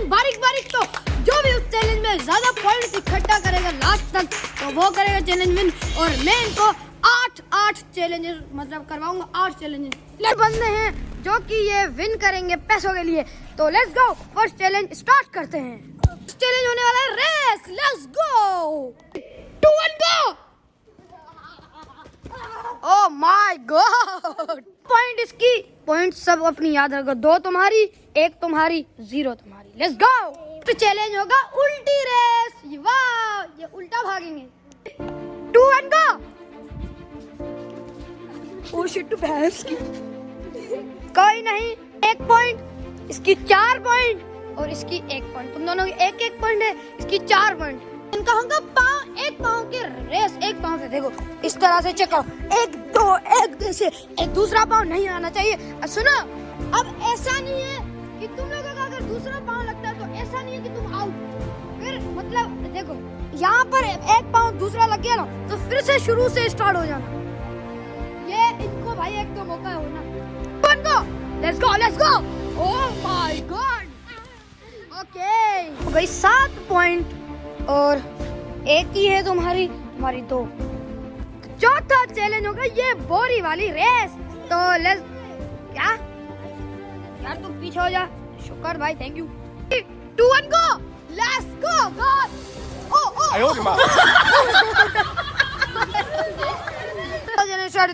बारीक बारीक। तो जो भी उस चैलेंज में ज्यादा पॉइंट इकट्ठा करेगा लास्ट तक तो वो करेगा चैलेंज विन। और मैं इनको 8 चैलेंजेस मतलब करवाऊंगा, 8 चैलेंजेस बंदे हैं जो कि ये विन करेंगे पैसों के लिए। तो let's go, first challenge start करते हैं। चैलेंज होने वाला है race, let's go 2 1 go. Oh my god, point इसकी, पॉइंट सब अपनी याद रखो, 2 तुम्हारी 1 तुम्हारी 0 तुम्हारी। Let's go. तो चैलेंज होगा उल्टी रेस। वाह, ये उल्टा भागेंगे। 2 1 गो। ओह शिट, भैंस की। कोई नहीं, 1 पॉइंट, इसकी 4 पॉइंट और इसकी 1 पॉइंट। तुम दोनों की 1 पॉइंट है, इसकी 4 पॉइंट। इनका होगा पाँव, 1 पाँव की रेस। 1 पाँव से देखो, इस तरह से चेक करो, 1 2 1 से, एक दूसरा पाँव नहीं आना चाहिए। सुनो, अब ऐसा नहीं है कि तुम लोगों का अगर दूसरा पाँव लगता है तो ऐसा नहीं है कि तुम आउट। फिर मतलब देखो, यहाँ पर 1 पाँव दूसरा लग गया ना तो फिर से शुरू से स्टार्ट हो जाना। ये इनको भाई एक तो मौका है होना। Let's go let's go. Oh my God, okay भाई 7 पॉइंट और 1 ही है तुम्हारी 2। चौथा चैलेंज होगा ये बोरी वाली रेस। तो लेट्स, क्या यार तुम पीछे हो जा। शुक्र भाई, thank you. 2 1 go, let's go. ओह आयो रे मां।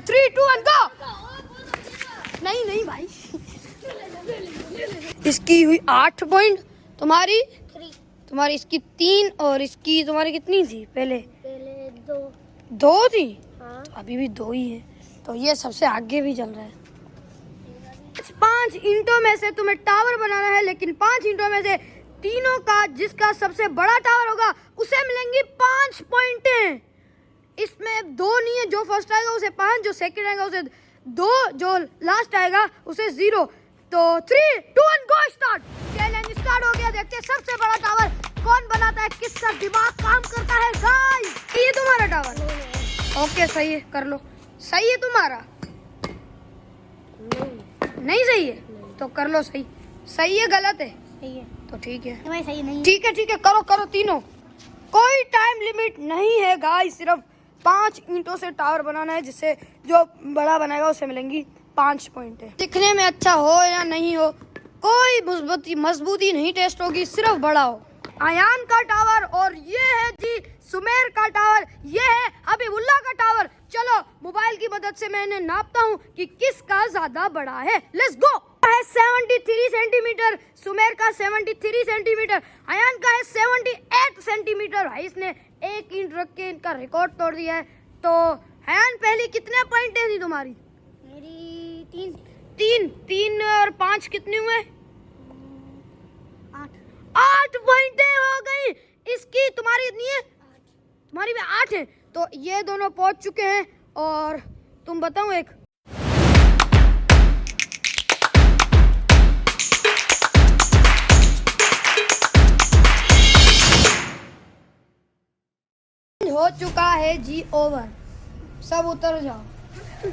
3 2 1 गो। नहीं भाई, इसकी हुई 8 पॉइंट, तुम्हारी 3, तुम्हारी इसकी 3 और इसकी तुम्हारी कितनी थी पहले 2 थी। हाँ। तो अभी भी 2 ही है, तो ये सबसे आगे भी चल रहा है। 5 ईंटों में से तुम्हें टावर बनाना है, लेकिन 5 ईंटों में से तीनों का जिसका सबसे बड़ा टावर होगा उसे मिलेंगी 5 पॉइंटें। इसमें 2 नहीं है, जो फर्स्ट आएगा उसे 5, जो सेकंड आएगा उसे 2, जो लास्ट आएगा उसे 0। तो 3 2 1 गो, स्टार्ट। चैलेंज स्टार्ट हो गया, देखते हैं सबसे बड़ा टावर कौन बनाता है, किसका दिमाग काम करता है। गाइस, ये तुम्हारा टावर, ओके सही है, कर लो। सही है तुम्हारा, नहीं सही है तो कर लो सही। सही है गलत है? सही है। तो ठीक है, भाई सही नहीं। ठीक है करो तीनों। कोई टाइम लिमिट नहीं है गाइस, सिर्फ 5 ईंटों से टावर बनाना है, जिससे जो बड़ा बनाएगा उसे मिलेंगी 5 पॉइंट। दिखने में अच्छा हो या नहीं हो, कोई मजबूती नहीं टेस्ट होगी, सिर्फ बड़ा हो। अयान का टावर और ये है जी सुमेर का टावर, ये है हबीबुल्लाह का टावर। चलो मोबाइल की मदद से मैं इन्हें नापता हूँ कि किसका ज्यादा बड़ा है। Let's go. है 73 सेंटीमीटर, सुमेर का 73 सेंटीमीटर, अयान का है 78 सेंटीमीटर। भाई इसने 1 ईंट रख के इनका रिकॉर्ड तोड़ दिया है। तो अयान पहले कितने पॉइंट थी तुम्हारी? मेरी 3 और 5 कितने हुए? 8 पॉइंटें हो गई। इसकी तुम्हारी इतनी है, तुम्हारी में 8 है। तो ये दोनों पहुंच चुके हैं। और तुम बताओ एक, हो चुका है जी ओवर, सब उतर जाओ।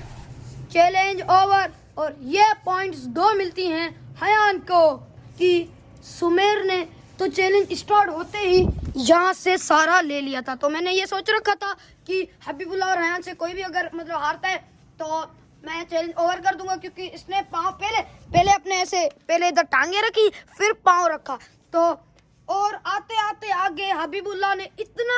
Challenge over. और ये पॉइंट्स 2 मिलती हैं हयान को कि सुमेर ने तो चैलेंज स्टार्ट होते ही यहाँ से सारा ले लिया था। तो मैंने ये सोच रखा था कि हबीबुल्लाह और हयान से कोई भी अगर मतलब हारता है तो मैं चैलेंज ओवर कर दूंगा, क्योंकि इसने पाँव पहले अपने ऐसे पहले इधर टांगे रखी फिर पाँव रखा। तो और आते आते आगे हबीबुल्लाह ने इतना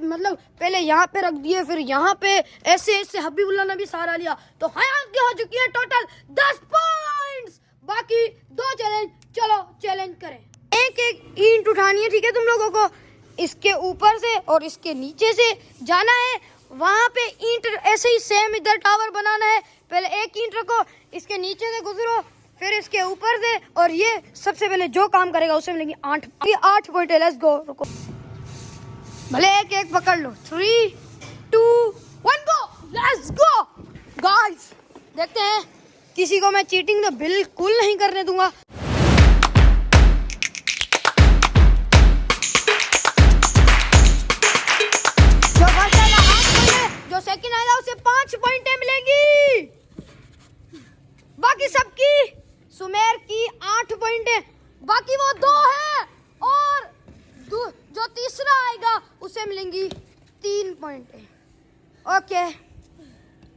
मतलब पहले यहाँ पे रख दिए, फिर यहाँ पे ऐसे हबीबुल्लाह ने भी सहारा लिया। तो हयान की हो चुकी है टोटल 10 पॉइंट्स। बाकी 2 चैलेंज, चलो चैलेंज करें। एक ईंट उठानी है, ठीक है, तुम लोगों को इसके ऊपर से और इसके नीचे से जाना है। वहाँ पे ईंट ऐसे ही सेम इधर टावर बनाना है। पहले 1 ईंट रखो, इसके नीचे से गुजरो, फिर इसके ऊपर से, और ये सबसे पहले जो काम करेगा उसे मिलेंगे 8 पॉइंट। लेट्स गो, रुको, भले एक पकड़ लो। 3 2 1 गो, लेट्स गो। गाइस देखते हैं, किसी को मैं चीटिंग तो बिल्कुल नहीं करने दूंगा। जो फर्स्ट आएगा 8 पॉइंट है, जो सेकंड आएगा उसे 5 पॉइंटें मिलेंगी। बाकी सबकी, सुमेर की 8 पॉइंट है, बाकी वो 2 है। और जो तीसरा आएगा उसे मिलेंगी 3 पॉइंट। ओके,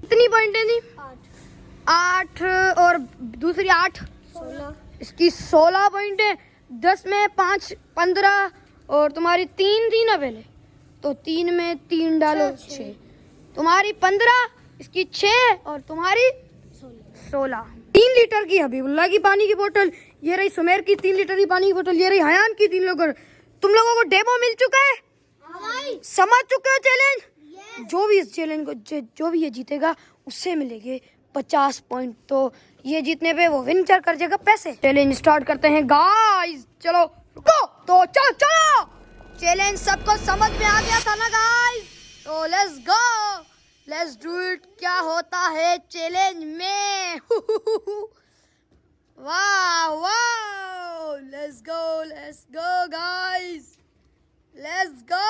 कितनी पॉइंट दी? 8 और दूसरी 8, 16। इसकी 16 पॉइंट है। 10 में 5 15 और तुम्हारी 3 थी ना पहले, तो 3 में 3 डालो 6, तुम्हारी 15, इसकी 6 और तुम्हारी 16। 3 लीटर की हबीबुल्लाह की पानी की बोतल, ये रही सुमेर की 3 लीटर की पानी की बोतल, ये रही हयान की 3 लीटर। तुम लोगों को डेमो मिल चुका है, समझ चुके हो चैलेंज। जो भी इस चैलेंज को जो भी ये जीतेगा उससे मिलेंगे 50 पॉइंट। तो ये जीतने पे वो विन कर जाएगा पैसे। चैलेंज स्टार्ट करते हैं गाइस, चलो रुको, तो चलो चलो, चैलेंज सबको समझ में आ गया था ना गाइस, तो let's go, let's do it. क्या होता है चैलेंज में? वाह वाह, let's go guys, let's go.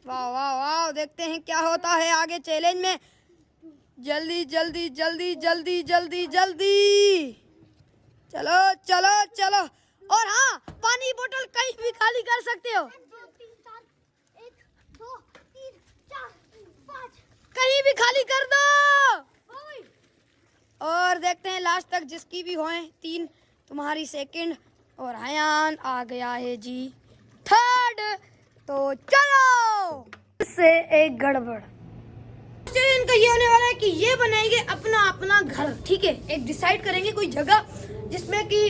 वाह वाह वाह, देखते हैं क्या होता है आगे चैलेंज में। जल्दी जल्दी जल्दी जल्दी जल्दी जल्दी, चलो चलो चलो। और हाँ, पानी की बोतल कहीं भी खाली कर सकते हो, 2 3 4 1 2 3 4 5, कहीं भी खाली कर दो। और देखते हैं लास्ट तक जिसकी भी होए 3, तुम्हारी सेकंड और हयान आ गया है जी थर्ड। तो चलो, इससे एक गड़बड़। चलिए, इनका ये होने वाला है कि ये बनाएंगे अपना अपना घर, ठीक है। एक डिसाइड करेंगे कोई जगह जिसमें कि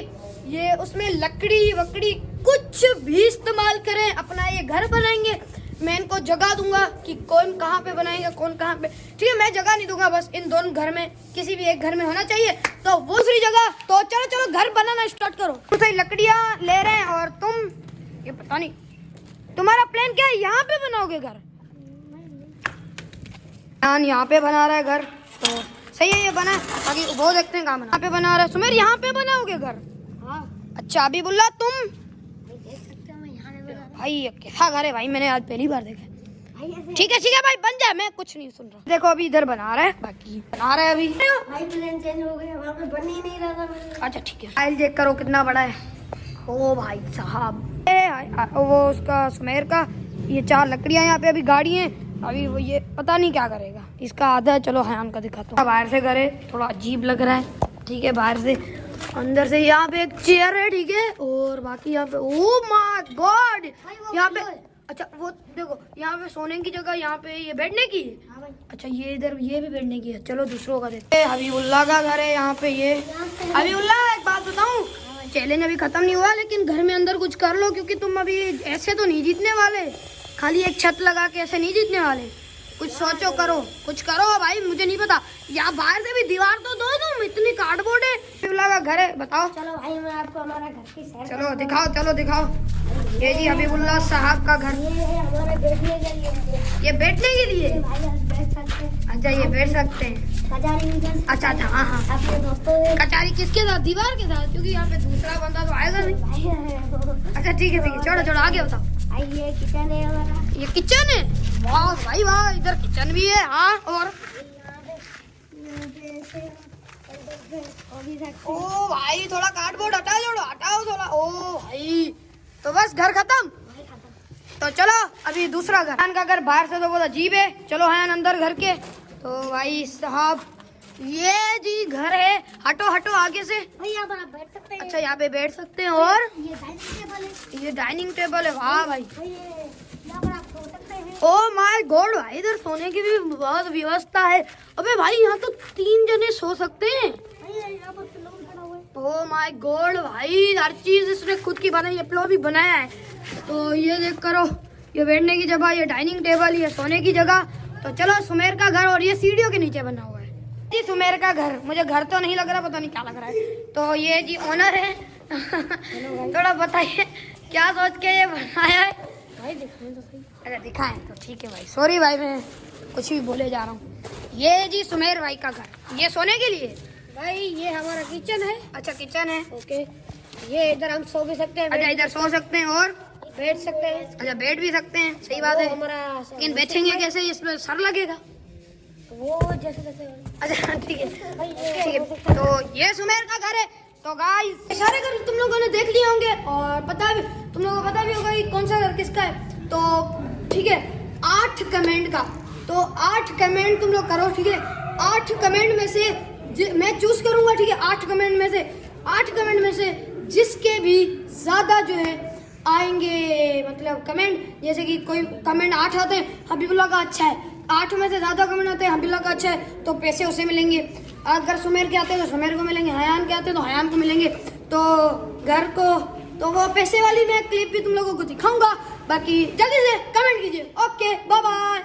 ये उसमें लकड़ी वकड़ी कुछ भी इस्तेमाल करें, अपना ये घर बनाएंगे। मैं इनको जगह दूंगा कि कौन कहाँ पे बनाएंगे, कौन कहाँ पे, ठीक है। मैं जगह नहीं दूंगा, बस इन दोनों घर में किसी भी एक घर में होना चाहिए, तो वो दूसरी जगह। तो चलो चलो घर बनाना स्टार्ट करो। तो सही लकड़ियाँ ले रहे हैं और तुम, ये पता नहीं तुम्हारा प्लान क्या है, यहाँ पे बनाओगे घर? यहाँ पे बना रहा है घर, तो सही है, ये बना है। बाकी वो देखते हैं कहाँ बना। यहाँ पे बना रहा है सुमेर, यहाँ पे बनाओगे घर? हाँ अच्छा अबीबुल्लाह तुम? देख सकते हो, मैं यहाँ नहीं बना भाई कैसा घर है भाई, मैंने आज पहली बार देखा। भाई ऐसे। ठीक है भाई, बन जाए, मैं कुछ नहीं सुन रहा। देखो अभी इधर बना रहा है, बाकी बना रहा है अभी। भाई प्लान चेंज हो गया, वहाँ पे बन ही नहीं रहा था मेरे। अच्छा ठीक है, फाइल चेक करो कितना बड़ा है। ओ भाई साहब, वो उसका सुमेर का, ये 4 लकड़ियाँ यहाँ पे अभी गाड़ी हैं। अभी वो ये पता नहीं क्या करेगा, इसका आधा है। चलो हयान का दिखाता हूँ। बाहर से करे थोड़ा अजीब लग रहा है, ठीक है, बाहर से। अंदर से यहाँ पे एक चेयर है, ठीक है, और बाकी यहाँ पे ओ माय गॉड, यहाँ पे अच्छा वो देखो, यहाँ पे सोने की जगह, यहाँ पे ये बैठने की है। हाँ भाई। अच्छा ये इधर ये भी बैठने की है। चलो दूसरों का देखते हैं। हबीबुल्लाह का घर है यहाँ पे। ये हबीबुल्लाह एक बात बताऊँ, चैलेंज अभी खत्म नहीं हुआ, लेकिन घर में अंदर कुछ कर लो, क्योंकि तुम अभी ऐसे तो नहीं जीतने वाले, खाली एक छत लगा के ऐसे नहीं जीतने वाले। कुछ सोचो, करो, कुछ करो भाई, मुझे नहीं पता। यहाँ बाहर से भी दीवार तो दो, तुम इतनी कार्डबोर्ड है। हबीबुल्लाह का घर है, बताओ। चलो भाई, मैं आपको हमारा घर की सैर चलो दिखाओ, चलो दिखाओ। ये जी हबीबुल्लाह साहब का घर, ये है हमारे बैठने के लिए। ये बैठने के लिए। भाई आप बैठ सकते हैं। अच्छा ये बैठ सकते हैं। कचारी भी कर सकते हैं। अच्छा अच्छा, हाँ हाँ। अपने दोस्तों से। कचारी किसके साथ? दीवार के साथ, क्योंकि यहाँ पे दूसरा बंदा तो आएगा नहीं। भाई अच्छा ठीक है, छोड़ो छोड़ो, आगे बताओ। भाई ये किचन है हमारा। ये किचन है, वाह भाई वाह, इधर किचन भी है। हाँ, और ओ भाई थोड़ा कार्डबोर्ड हटा जोड़ो, हटाओ थोड़ा। ओ भाई, तो बस घर खत्म। तो चलो अभी दूसरा घर। हयान का घर बाहर से तो बहुत अजीब है। चलो हयान अंदर घर के। तो भाई साहब ये जी घर है। हटो हटो आगे से। भाई यहाँ पर आप बैठ सकते हैं। अच्छा यहाँ पे बैठ सकते हैं। और ये डाइनिंग टेबल है। ये डाइनिंग टेबल है, वाह भाई। भाई ये यहाँ पर आप सो सकते हैं। ओ माय गॉड भाई, इधर सोने की भी बहुत व्यवस्था है। अबे भाई यहाँ तो 3 जने सो सकते हैं। भाई यहाँ पर पिलो भी पड़ा हुआ है। ओ माय गॉड भाई, हर चीज इसने खुद की बनाई है, पिलो भी बनाया है। तो ये देख करो, ये बैठने की जगह, ये डाइनिंग टेबल, ये सोने की जगह। तो चलो सुमेर का घर, और ये सीढ़ियों के नीचे बना हुआ है जी सुमेर का घर। मुझे घर तो नहीं लग रहा, पता नहीं क्या लग रहा है। तो ये जी ओनर है। थोड़ा बताइए क्या सोच के ये बनाया है? भाई दिखाएं तो सही। अच्छा दिखाएं तो ठीक है भाई, सॉरी भाई मैं कुछ भी बोले जा रहा हूँ। ये जी सुमेर भाई का घर, ये सोने के लिए। भाई ये हमारा किचन है। अच्छा किचन है, ओके। ये इधर हम सो भी सकते हैं। अच्छा इधर सो सकते हैं और बैठ सकते हैं। अच्छा बैठ भी सकते हैं, सही बात वो है। हमारा लेकिन बैठेंगे कैसे, इसमें सर लगेगा। वो जैसे जैसे। अच्छा ठीक है भाई ये ठीक है। तो ये सुमेर का घर है। तो गाइस सारे घर तुम लोगों ने देख लिए होंगे और तुम लोगों को पता भी होगा कि कौन सा घर किसका है। तो ठीक है, 8 कमेंट का, तो 8 कमेंट तुम लोग करो, ठीक है। 8 कमेंट में से मैं चूज करूंगा, ठीक है। 8 कमेंट में से जिसके भी ज्यादा जो है आएंगे, मतलब कमेंट, जैसे कि कोई कमेंट 8 आते हैं हबीबुल्लाह का अच्छा है, 8 में से ज्यादा कमेंट आते हैं हबीबुल्लाह का अच्छा है, तो पैसे उसे मिलेंगे। अगर सुमेर के आते हैं तो सुमेर को मिलेंगे, हयान के आते हैं तो हयान को मिलेंगे। तो घर को तो वो पैसे वाली मैं क्लिप भी तुम लोगों को दिखाऊंगा। बाकी जल्दी से कमेंट कीजिए। Okay, bye bye.